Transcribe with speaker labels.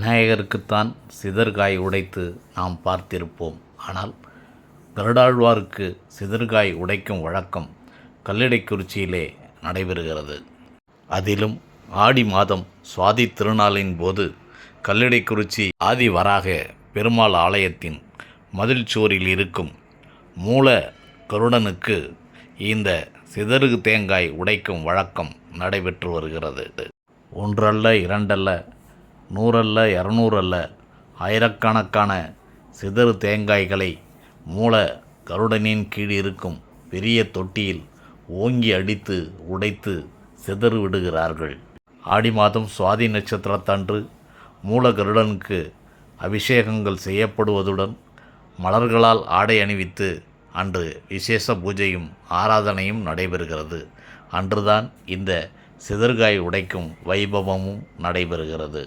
Speaker 1: விநாயகருக்குத்தான் சிதறுகாய் உடைத்து நாம் பார்த்திருப்போம். ஆனால் கருடாழ்வாருக்கு சிதறுகாய் உடைக்கும் வழக்கம் கல்லிடைக்குறிச்சியிலே நடைபெறுகிறது. அதிலும் ஆடி மாதம் சுவாதி திருநாளின் போது கல்லிடைக்குறிச்சி ஆதிவராக பெருமாள் ஆலயத்தின் மதில் சுவரில் இருக்கும் மூல கருடனுக்கு இந்த சிதறு தேங்காய் உடைக்கும் வழக்கம் நடைபெற்று வருகிறது. ஒன்றல்ல, இரண்டல்ல, 100 அல்ல, 200 அல்ல, ஆயிரக்கணக்கான சிதறு தேங்காய்களை மூல கருடனின் கீழ் இருக்கும் பெரிய தொட்டியில் ஓங்கி அடித்து உடைத்து சிதறு விடுகிறார்கள். ஆடி மாதம் சுவாதி நட்சத்திரத்தன்று மூல கருடனுக்கு அபிஷேகங்கள் செய்யப்படுவதுடன் மலர்களால் ஆடை அணிவித்து அன்று விசேஷ பூஜையும் ஆராதனையும் நடைபெறுகிறது. அன்றுதான் இந்த சிதறுகாய் உடைக்கும் வைபவமும் நடைபெறுகிறது.